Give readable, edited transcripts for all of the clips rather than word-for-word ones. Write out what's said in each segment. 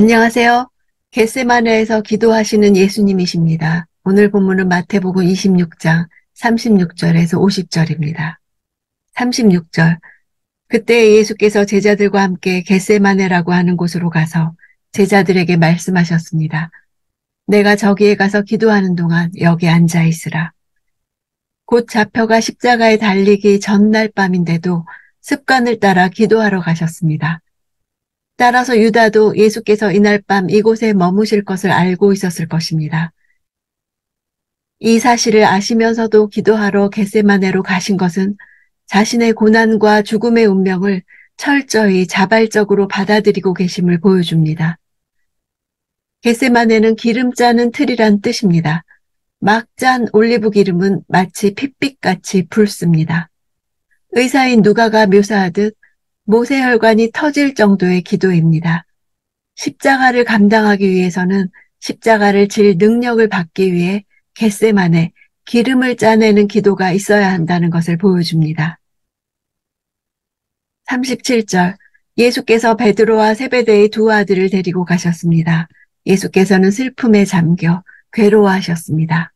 안녕하세요. 겟세마네에서 기도하시는 예수님이십니다. 오늘 본문은 마태복음 26장 36절에서 50절입니다. 36절. 그때 예수께서 제자들과 함께 겟세마네라고 하는 곳으로 가서 제자들에게 말씀하셨습니다. 내가 저기에 가서 기도하는 동안 여기 앉아 있으라. 곧 잡혀가 십자가에 달리기 전날 밤인데도 습관을 따라 기도하러 가셨습니다. 따라서 유다도 예수께서 이날 밤 이곳에 머무실 것을 알고 있었을 것입니다. 이 사실을 아시면서도 기도하러 겟세마네로 가신 것은 자신의 고난과 죽음의 운명을 철저히 자발적으로 받아들이고 계심을 보여줍니다. 겟세마네는 기름 짜는 틀이란 뜻입니다. 막 짠 올리브 기름은 마치 핏빛같이 붉습니다. 의사인 누가가 묘사하듯 모세혈관이 터질 정도의 기도입니다. 십자가를 감당하기 위해서는 십자가를 질 능력을 받기 위해 겟세마네 기름을 짜내는 기도가 있어야 한다는 것을 보여줍니다. 37절. 예수께서 베드로와 세베대의 두 아들을 데리고 가셨습니다. 예수께서는 슬픔에 잠겨 괴로워하셨습니다.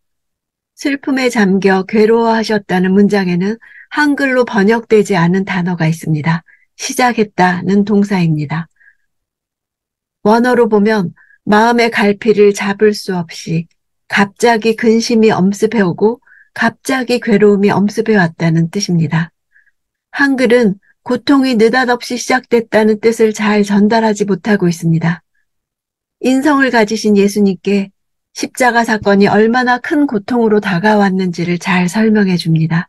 슬픔에 잠겨 괴로워하셨다는 문장에는 한글로 번역되지 않은 단어가 있습니다. 시작했다는 동사입니다. 원어로 보면 마음의 갈피를 잡을 수 없이 갑자기 근심이 엄습해오고 갑자기 괴로움이 엄습해왔다는 뜻입니다. 한글은 고통이 느닷없이 시작됐다는 뜻을 잘 전달하지 못하고 있습니다. 인성을 가지신 예수님께 십자가 사건이 얼마나 큰 고통으로 다가왔는지를 잘 설명해 줍니다.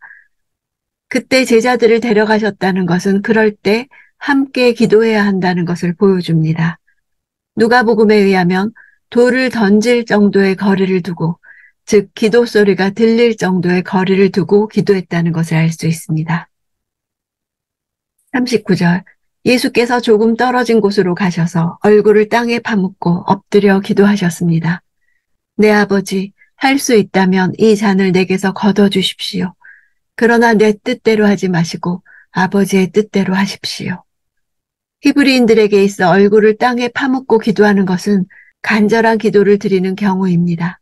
그때 제자들을 데려가셨다는 것은 그럴 때 함께 기도해야 한다는 것을 보여줍니다. 누가복음에 의하면 돌을 던질 정도의 거리를 두고, 즉 기도 소리가 들릴 정도의 거리를 두고 기도했다는 것을 알 수 있습니다. 39절. 예수께서 조금 떨어진 곳으로 가셔서 얼굴을 땅에 파묻고 엎드려 기도하셨습니다. 내 아버지, 할 수 있다면 이 잔을 내게서 걷어주십시오. 그러나 내 뜻대로 하지 마시고 아버지의 뜻대로 하십시오. 히브리인들에게 있어 얼굴을 땅에 파묻고 기도하는 것은 간절한 기도를 드리는 경우입니다.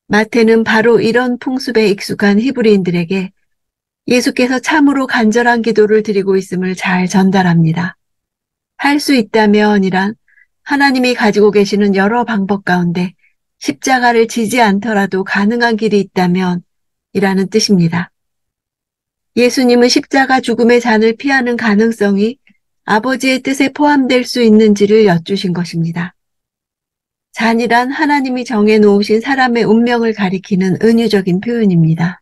마태는 바로 이런 풍습에 익숙한 히브리인들에게 예수께서 참으로 간절한 기도를 드리고 있음을 잘 전달합니다. 할 수 있다면이란 하나님이 가지고 계시는 여러 방법 가운데 십자가를 지지 않더라도 가능한 길이 있다면 이라는 뜻입니다. 예수님은 십자가 죽음의 잔을 피하는 가능성이 아버지의 뜻에 포함될 수 있는지를 여쭈신 것입니다. 잔이란 하나님이 정해놓으신 사람의 운명을 가리키는 은유적인 표현입니다.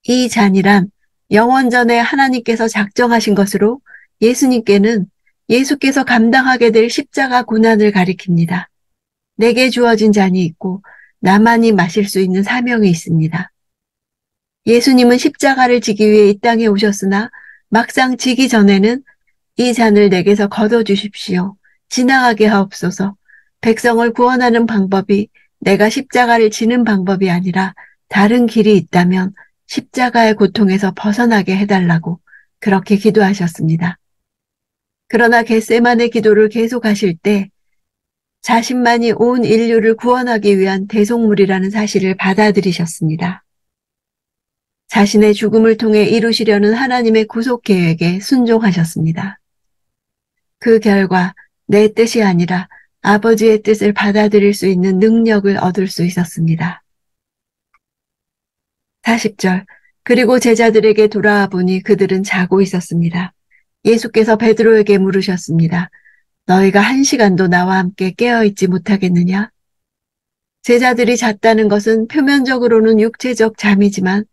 이 잔이란 영원전에 하나님께서 작정하신 것으로 예수님께는 예수께서 감당하게 될 십자가 고난을 가리킵니다. 내게 주어진 잔이 있고 나만이 마실 수 있는 사명이 있습니다. 예수님은 십자가를 지기 위해 이 땅에 오셨으나 막상 지기 전에는 이 잔을 내게서 걷어주십시오. 지나가게 하옵소서. 백성을 구원하는 방법이 내가 십자가를 지는 방법이 아니라 다른 길이 있다면 십자가의 고통에서 벗어나게 해달라고 그렇게 기도하셨습니다. 그러나 겟세마네 기도를 계속하실 때 자신만이 온 인류를 구원하기 위한 대속물이라는 사실을 받아들이셨습니다. 자신의 죽음을 통해 이루시려는 하나님의 구속 계획에 순종하셨습니다. 그 결과 내 뜻이 아니라 아버지의 뜻을 받아들일 수 있는 능력을 얻을 수 있었습니다. 40절. 그리고 제자들에게 돌아와 보니 그들은 자고 있었습니다. 예수께서 베드로에게 물으셨습니다. 너희가 1시간도 나와 함께 깨어있지 못하겠느냐? 제자들이 잤다는 것은 표면적으로는 육체적 잠이지만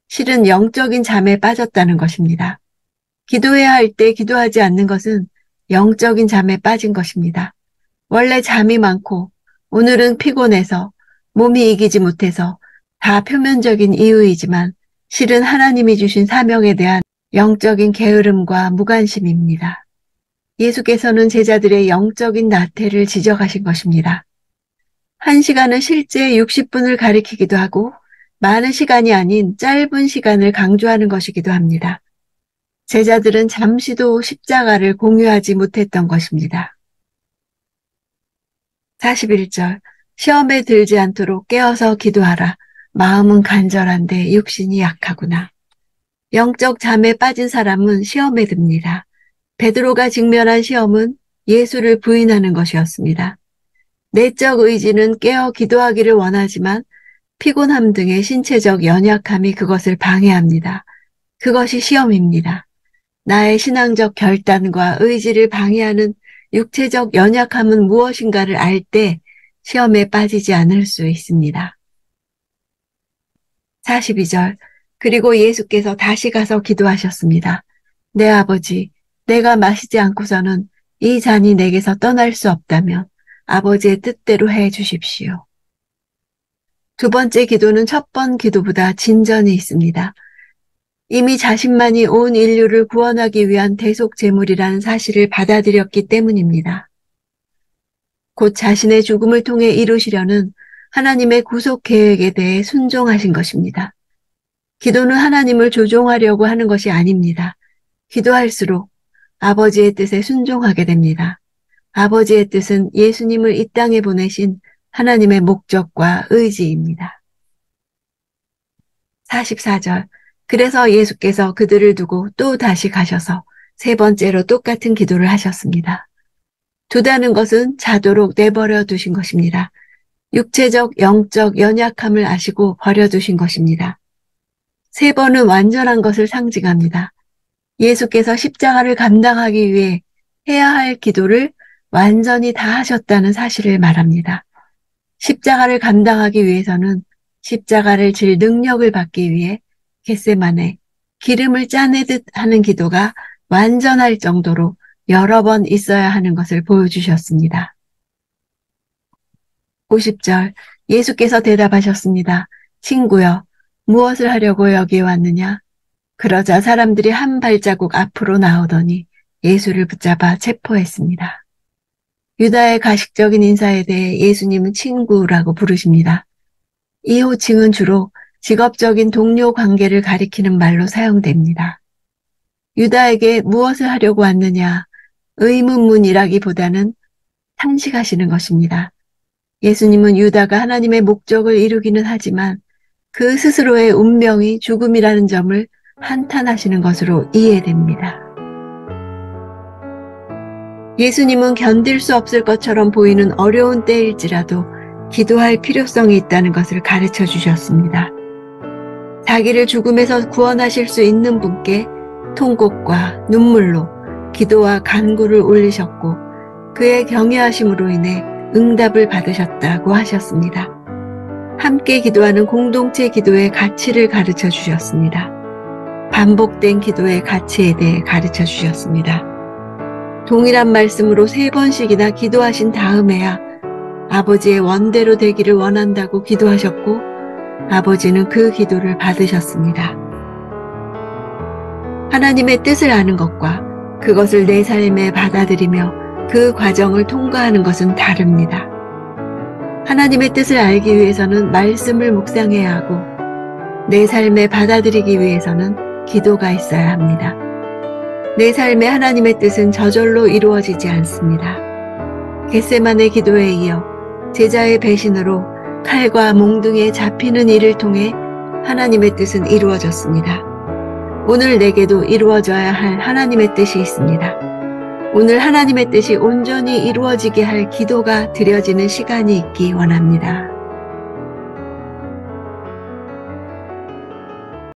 실은 영적인 잠에 빠졌다는 것입니다. 기도해야 할 때 기도하지 않는 것은 영적인 잠에 빠진 것입니다. 원래 잠이 많고 오늘은 피곤해서 몸이 이기지 못해서 다 표면적인 이유이지만 실은 하나님이 주신 사명에 대한 영적인 게으름과 무관심입니다. 예수께서는 제자들의 영적인 나태를 지적하신 것입니다. 1시간은 실제 60분을 가리키기도 하고 많은 시간이 아닌 짧은 시간을 강조하는 것이기도 합니다. 제자들은 잠시도 십자가를 공유하지 못했던 것입니다. 41절 시험에 들지 않도록 깨어서 기도하라. 마음은 간절한데 육신이 약하구나. 영적 잠에 빠진 사람은 시험에 듭니다. 베드로가 직면한 시험은 예수를 부인하는 것이었습니다. 내적 의지는 깨어 기도하기를 원하지만 피곤함 등의 신체적 연약함이 그것을 방해합니다. 그것이 시험입니다. 나의 신앙적 결단과 의지를 방해하는 육체적 연약함은 무엇인가를 알 때 시험에 빠지지 않을 수 있습니다. 42절 그리고 예수께서 다시 가서 기도하셨습니다. 내 아버지, 내가 마시지 않고서는 이 잔이 내게서 떠날 수 없다면 아버지의 뜻대로 해 주십시오. 두 번째 기도는 첫 번 기도보다 진전이 있습니다. 이미 자신만이 온 인류를 구원하기 위한 대속 제물이라는 사실을 받아들였기 때문입니다. 곧 자신의 죽음을 통해 이루시려는 하나님의 구속 계획에 대해 순종하신 것입니다. 기도는 하나님을 조종하려고 하는 것이 아닙니다. 기도할수록 아버지의 뜻에 순종하게 됩니다. 아버지의 뜻은 예수님을 이 땅에 보내신 하나님의 목적과 의지입니다. 44절 그래서 예수께서 그들을 두고 또 다시 가셔서 세 번째로 똑같은 기도를 하셨습니다. 두다는 것은 자도록 내버려 두신 것입니다. 육체적, 영적 연약함을 아시고 버려두신 것입니다. 세 번은 완전한 것을 상징합니다. 예수께서 십자가를 감당하기 위해 해야 할 기도를 완전히 다 하셨다는 사실을 말합니다. 십자가를 감당하기 위해서는 십자가를 질 능력을 받기 위해 겟세마네 기름을 짜내듯 하는 기도가 완전할 정도로 여러 번 있어야 하는 것을 보여주셨습니다. 50절 예수께서 대답하셨습니다. 친구여, 무엇을 하려고 여기에 왔느냐? 그러자 사람들이 한 발자국 앞으로 나오더니 예수를 붙잡아 체포했습니다. 유다의 가식적인 인사에 대해 예수님은 친구라고 부르십니다. 이 호칭은 주로 직업적인 동료 관계를 가리키는 말로 사용됩니다. 유다에게 무엇을 하려고 왔느냐 의문문이라기보다는 탄식하시는 것입니다. 예수님은 유다가 하나님의 목적을 이루기는 하지만 그 스스로의 운명이 죽음이라는 점을 한탄하시는 것으로 이해됩니다. 예수님은 견딜 수 없을 것처럼 보이는 어려운 때일지라도 기도할 필요성이 있다는 것을 가르쳐 주셨습니다. 자기를 죽음에서 구원하실 수 있는 분께 통곡과 눈물로 기도와 간구를 올리셨고 그의 경외하심으로 인해 응답을 받으셨다고 하셨습니다. 함께 기도하는 공동체 기도의 가치를 가르쳐 주셨습니다. 반복된 기도의 가치에 대해 가르쳐 주셨습니다. 동일한 말씀으로 3번씩이나 기도하신 다음에야 아버지의 원대로 되기를 원한다고 기도하셨고 아버지는 그 기도를 받으셨습니다. 하나님의 뜻을 아는 것과 그것을 내 삶에 받아들이며 그 과정을 통과하는 것은 다릅니다. 하나님의 뜻을 알기 위해서는 말씀을 묵상해야 하고 내 삶에 받아들이기 위해서는 기도가 있어야 합니다. 내 삶에 하나님의 뜻은 저절로 이루어지지 않습니다. 겟세마네 기도에 이어 제자의 배신으로 칼과 몽둥이에 잡히는 일을 통해 하나님의 뜻은 이루어졌습니다. 오늘 내게도 이루어져야 할 하나님의 뜻이 있습니다. 오늘 하나님의 뜻이 온전히 이루어지게 할 기도가 드려지는 시간이 있기 원합니다.